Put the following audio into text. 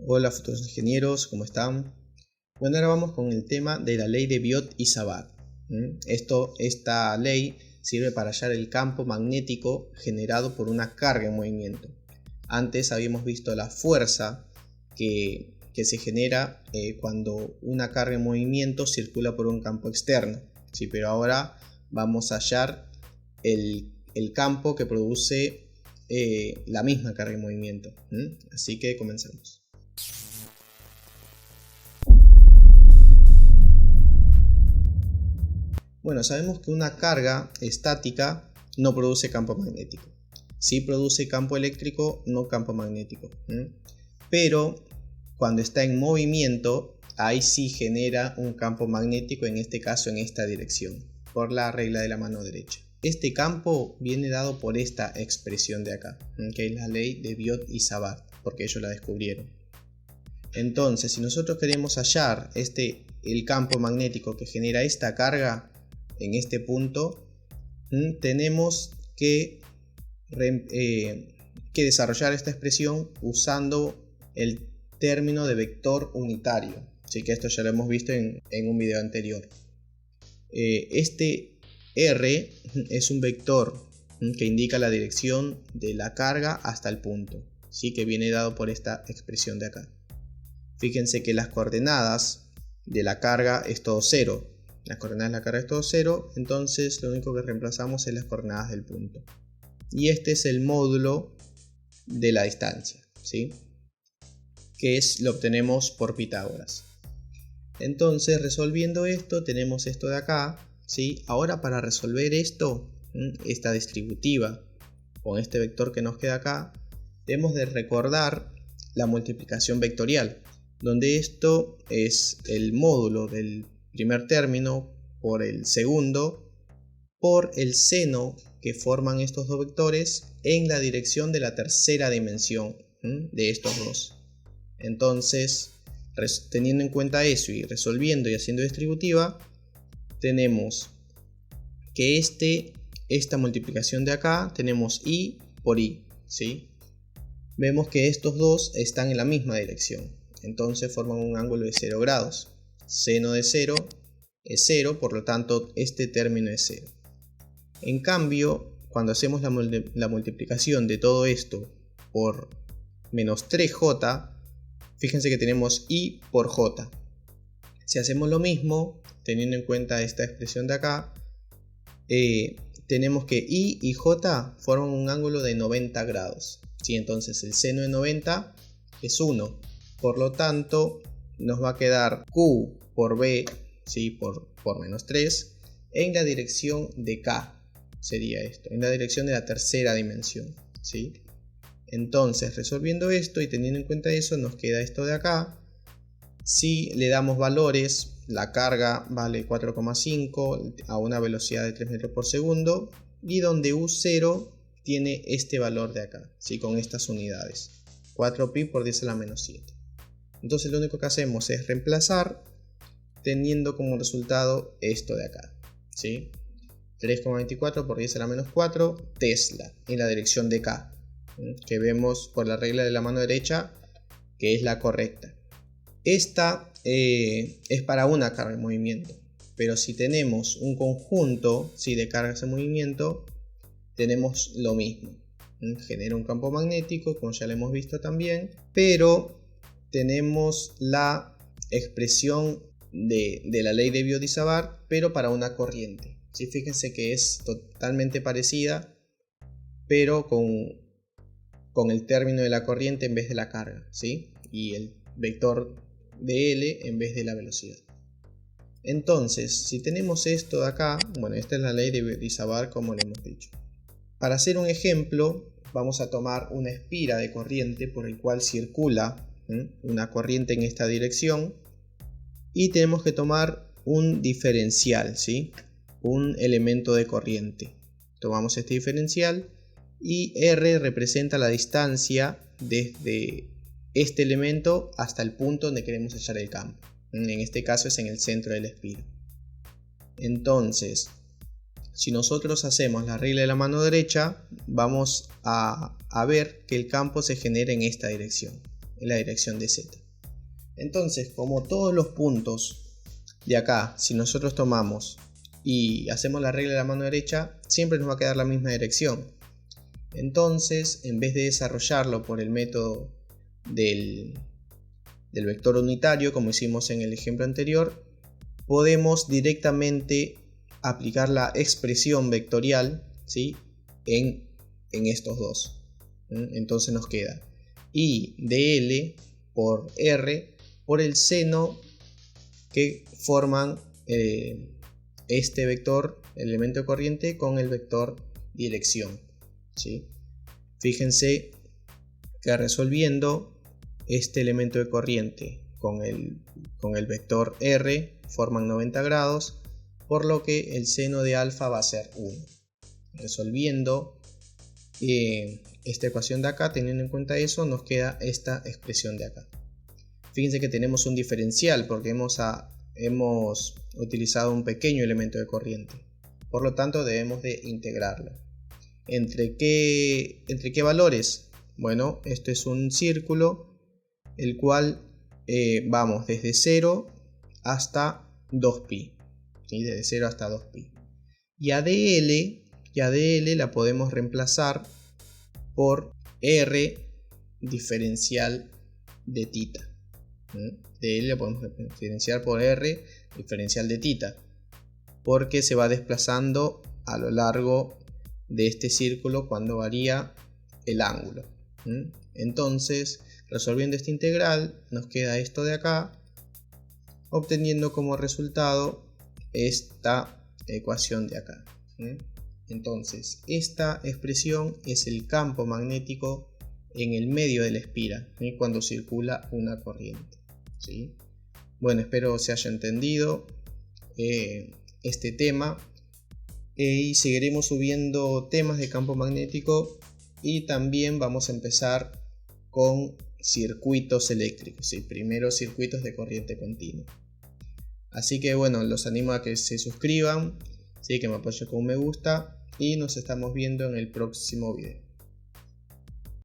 Hola futuros ingenieros, ¿cómo están? Bueno, ahora vamos con el tema de la ley de Biot y Savart. Esta ley sirve para hallar el campo magnético generado por una carga en movimiento. Antes habíamos visto la fuerza que se genera cuando una carga en movimiento circula por un campo externo. ¿Sí? Pero ahora vamos a hallar el campo que produce la misma carga en movimiento. Así que comenzamos. Bueno, sabemos que una carga estática no produce campo magnético. Sí produce campo eléctrico, no campo magnético. Pero cuando está en movimiento, ahí sí genera un campo magnético, en este caso en esta dirección, por la regla de la mano derecha. Este campo viene dado por esta expresión de acá, que es la ley de Biot y Savart, porque ellos la descubrieron. Entonces, si nosotros queremos hallar el campo magnético que genera esta carga en este punto, tenemos que desarrollar esta expresión usando el término de vector unitario. Así que esto ya lo hemos visto en un video anterior. Este R es un vector que indica la dirección de la carga hasta el punto, ¿sí? Que viene dado por esta expresión de acá. Fíjense que las coordenadas de la carga es todo 0. Las coordenadas de la carga es todo 0, entonces lo único que reemplazamos es las coordenadas del punto. Y este es el módulo de la distancia, ¿sí? Que lo obtenemos por Pitágoras. Entonces, resolviendo esto, tenemos esto de acá, ¿sí? Ahora, para resolver esta distributiva con este vector que nos queda acá, debemos de recordar la multiplicación vectorial, donde esto es el módulo del primer término por el segundo por el seno que forman estos dos vectores en la dirección de la tercera dimensión de estos dos. Entonces, teniendo en cuenta eso y resolviendo y haciendo distributiva, tenemos que esta multiplicación de acá tenemos i por i, ¿sí? Vemos que estos dos están en la misma dirección, entonces forman un ángulo de 0 grados. Seno de 0 es 0, por lo tanto este término es 0. En cambio, cuando hacemos la multiplicación de todo esto por menos 3j, fíjense que tenemos i por j. Si hacemos lo mismo, teniendo en cuenta esta expresión de acá, tenemos que i y j forman un ángulo de 90 grados. ¿Sí? Entonces el seno de 90 es 1. Por lo tanto, nos va a quedar q por b, ¿sí? por menos 3 en la dirección de k. Sería esto, en la dirección de la tercera dimensión, ¿sí? Entonces, resolviendo esto y teniendo en cuenta eso, nos queda esto de acá. Si le damos valores, la carga vale 4,5 a una velocidad de 3 metros por segundo, y donde U0 tiene este valor de acá, ¿sí? Con estas unidades, 4pi por 10 a la menos 7. Entonces lo único que hacemos es reemplazar, teniendo como resultado esto de acá, ¿sí? 3,24 por 10 a la menos 4 Tesla en la dirección de K, que vemos por la regla de la mano derecha que es la correcta. Esta es para una carga en movimiento, pero si tenemos un conjunto, ¿sí? de cargas en movimiento, tenemos lo mismo. Genera un campo magnético, como ya lo hemos visto también, pero tenemos la expresión de la ley de Biot y Savart, pero para una corriente. ¿Sí? Fíjense que es totalmente parecida, pero con el término de la corriente en vez de la carga, ¿sí? Y el vector de L en vez de la velocidad. Entonces, si tenemos esto de acá, bueno, esta es la ley de Biot y Savart, como le hemos dicho. Para hacer un ejemplo, vamos a tomar una espira de corriente por el cual circula una corriente en esta dirección, y tenemos que tomar un diferencial, ¿sí? Un elemento de corriente. Tomamos este diferencial y R representa la distancia desde este elemento hasta el punto donde queremos hallar el campo. En este caso es en el centro de la espira. Entonces, si nosotros hacemos la regla de la mano derecha, vamos a ver que el campo se genera en esta dirección. en la dirección de Z. Entonces, como todos los puntos de acá, si nosotros tomamos y hacemos la regla de la mano derecha, siempre nos va a quedar la misma dirección. Entonces, en vez de desarrollarlo por el método del vector unitario, como hicimos en el ejemplo anterior, podemos directamente aplicar la expresión vectorial, ¿sí?, en estos dos. Entonces nos queda I de L por R por el seno que forman este vector, el elemento de corriente, con el vector dirección, ¿sí? Fíjense que resolviendo este elemento de corriente con el vector R forman 90 grados, por lo que el seno de alfa va a ser 1. Resolviendo esta ecuación de acá, teniendo en cuenta eso, nos queda esta expresión de acá. Fíjense que tenemos un diferencial porque hemos utilizado un pequeño elemento de corriente. Por lo tanto, debemos de integrarlo. ¿Entre qué valores? Bueno, esto es un círculo, el cual vamos desde 0 hasta 2pi. ¿Sí? Desde 0 hasta 2pi. Y a dl la podemos reemplazar por r diferencial de θ. dl la podemos diferenciar por r diferencial de θ, porque se va desplazando a lo largo de este círculo cuando varía el ángulo. Entonces, resolviendo esta integral, nos queda esto de acá, obteniendo como resultado esta ecuación de acá. Entonces, esta expresión es el campo magnético en el medio de la espira, cuando circula una corriente, ¿sí? Bueno, espero se haya entendido este tema, y seguiremos subiendo temas de campo magnético, y también vamos a empezar con circuitos eléctricos, ¿sí? Primero circuitos de corriente continua. Así que bueno, los animo a que se suscriban, ¿sí?, que me apoyen con un me gusta, y nos estamos viendo en el próximo video.